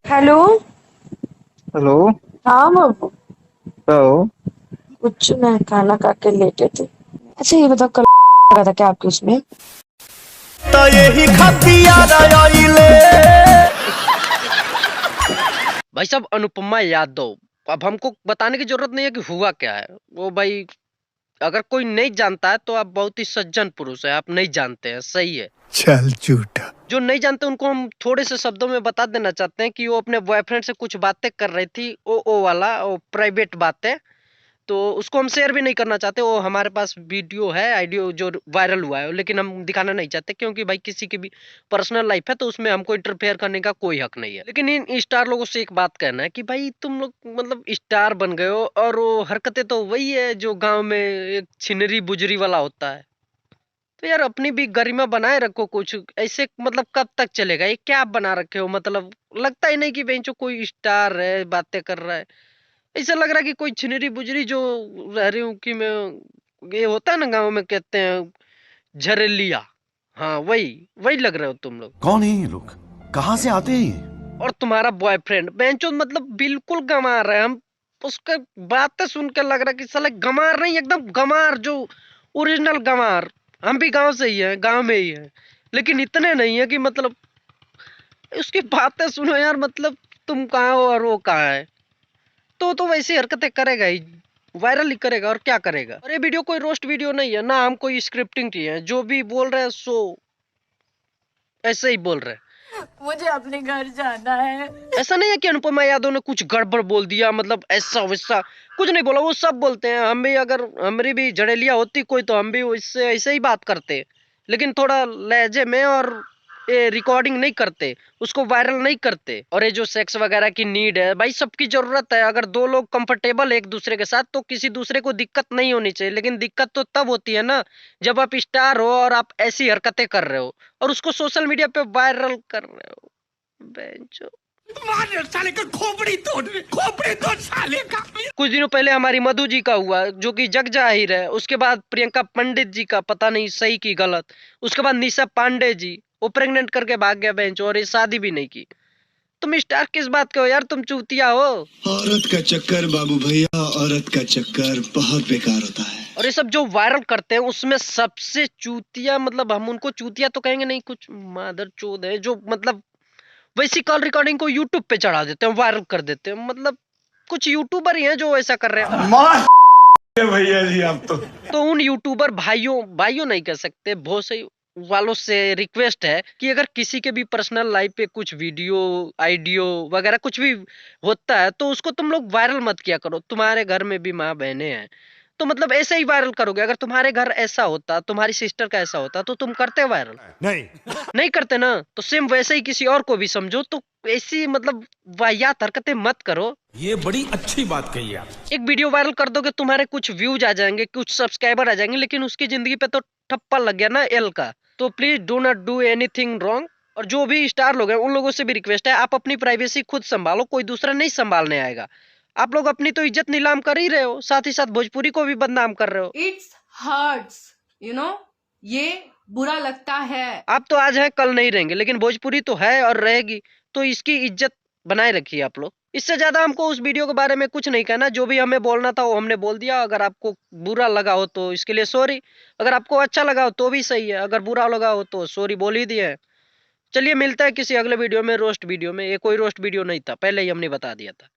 Hello. Hello. हाँ बाबू। तो कुछ नहीं, खाना खा के लेटे थे। अच्छा ये बताओ, कल लगा था क्या आपके उसमें? यही खतियार आइले। भाई साहब, अनुपमा यादव। अब हमको बताने की जरूरत नहीं है कि हुआ क्या है वो भाई। अगर कोई नहीं जानता है तो आप बहुत ही सज्जन पुरुष है, आप नहीं जानते हैं, सही है। चल झूठा। जो नहीं जानते उनको हम थोड़े से शब्दों में बता देना चाहते हैं कि वो अपने बॉयफ्रेंड से कुछ बातें कर रही थी, ओ वाला ओ प्राइवेट बातें। तो उसको हम शेयर भी नहीं करना चाहते। वो हमारे पास वीडियो है, ऑडियो जो वायरल हुआ है, लेकिन हम दिखाना नहीं चाहते क्योंकि भाई किसी की भी पर्सनल लाइफ है तो उसमें हमको इंटरफेयर करने का कोई हक नहीं है। लेकिन इन स्टार लोगों से एक बात कहना है कि भाई तुम लोग मतलब स्टार बन गए हो और वो हरकतें तो वही है जो गांव में एक छिनरी बुजरी वाला होता है। तो यार अपनी भी गरिमा बनाए रखो कुछ। ऐसे मतलब कब तक चलेगा? ये क्या आप बना रखे हो? मतलब लगता ही नहीं कि बेंचो कोई स्टार है बातें कर रहा है। ऐसा लग रहा है कि कोई छिनरी बुजरी जो रह रही हूँ कि मैं, ये होता है ना गांव में कहते हैं झरेलिया। हाँ वही वही लग रहे हो तुम लोग। कौन है ये लोग? कहाँ से आते हैं ये? और तुम्हारा बॉयफ्रेंड बेंचो मतलब बिल्कुल गंवार रहा है। हम उसका बातें सुन के लग रहा है कि साला गंवार नहीं, एकदम गंवार जो ओरिजिनल गंवार। हम भी गांव से ही हैं, गांव में ही हैं, लेकिन इतने नहीं है कि मतलब उसकी बातें सुनो यार। मतलब तुम कहाँ हो और वो कहाँ है। तो वैसी हरकतें करेगा ही, वायरल ही करेगा और क्या करेगा। और ये वीडियो कोई रोस्ट वीडियो नहीं है ना, हम कोई स्क्रिप्टिंग की है। जो भी बोल रहे हैं सो ऐसे ही बोल रहे हैं। मुझे अपने घर जाना है। ऐसा नहीं है कि अनुपमा यादव ने कुछ गड़बड़ बोल दिया, मतलब ऐसा वैसा कुछ नहीं बोला। वो सब बोलते हैं। हम भी अगर हमारी भी जड़ेलिया होती कोई तो हम भी इससे ऐसे ही बात करते, लेकिन थोड़ा लहजे में। और ये रिकॉर्डिंग नहीं करते, उसको वायरल नहीं करते। और ये जो सेक्स वगैरह की नीड है भाई, सबकी जरूरत है। अगर दो लोग कंफर्टेबल है एक दूसरे के साथ तो किसी दूसरे को दिक्कत नहीं होनी चाहिए। लेकिन दिक्कत तो तब होती है ना जब आप स्टार हो और आप ऐसी हरकतें कर रहे हो और उसको सोशल मीडिया पे वायरल कर रहे हो। बेंचो साले का खोपड़ी तोड़ साले का। कुछ दिनों पहले हमारी मधु जी का हुआ जो कि जग जाहिर है। उसके बाद प्रियंका पंडित जी का, पता नहीं सही की गलत। उसके बाद निशा पांडे जी, वो प्रेग्नेंट करके भाग गया बेंच, और ये शादी भी नहीं की। तुम स्टार किस बात के हो यार? तुम चूतिया हो। औरत का चक्कर बाबू भैया, औरत का चक्कर बहुत बेकार होता है। और ये सब जो वायरल करते हैं उसमें सबसे चूतिया, मतलब हम उनको चूतिया तो कहेंगे नहीं, कुछ मादर चोद है जो मतलब वैसी कॉल रिकॉर्डिंग को यूट्यूब पे चढ़ा देते हैं, वायरल कर देते हैं। मतलब कुछ यूट्यूबर ही हैं जो ऐसा कर रहे हैं। मार भैया जी आप तो उन यूट्यूबर भाइयों भाइयों नहीं कह सकते, बहुत सही वालों से रिक्वेस्ट है कि अगर किसी के भी पर्सनल लाइफ पे कुछ वीडियो आइडियो वगैरह कुछ भी होता है तो उसको तुम लोग वायरल मत किया करो। तुम्हारे घर में भी माँ बहनें हैं तो मतलब ऐसे ही वायरल करोगे। अगर तुम्हारे घर ऐसा होता, तुम्हारी सिस्टर का ऐसा होता तो तुम करते वायरल? नहीं। नहीं करते ना। तो सेम वैसे ही किसी और को भी समझो। तो ऐसी मतलब वाहियात हरकतें मत करो। ये बड़ी अच्छी बात कही आप। एक वीडियो वायरल कर दोगे, तुम्हारे कुछ व्यूज आ जाएंगे, कुछ सब्सक्राइबर आ जाएंगे, लेकिन उसकी जिंदगी पे तो ठप्पा लग गया ना एल का। तो please do not do anything wrong. और जो भी स्टार लोग हैं उन लोगों से भी रिक्वेस्ट है, आप अपनी प्राइवेसी खुद संभालो, कोई दूसरा नहीं संभालने आएगा। आप लोग अपनी तो इज्जत नीलाम कर ही रहे हो, साथ ही साथ भोजपुरी को भी बदनाम कर रहे हो। इट्स हर्ट्स, यू नो, ये बुरा लगता है। आप तो आज है कल नहीं रहेंगे, लेकिन भोजपुरी तो है और रहेगी। तो इसकी इज्जत बनाए रखिए आप लोग। इससे ज्यादा हमको उस वीडियो के बारे में कुछ नहीं कहना। जो भी हमें बोलना था वो हमने बोल दिया। अगर आपको बुरा लगा हो तो इसके लिए सॉरी। अगर आपको अच्छा लगा हो तो भी सही है, अगर बुरा लगा हो तो सॉरी बोल ही दिए। चलिए मिलता है किसी अगले वीडियो में, रोस्ट वीडियो में। ये कोई रोस्ट वीडियो नहीं था, पहले ही हमने बता दिया था।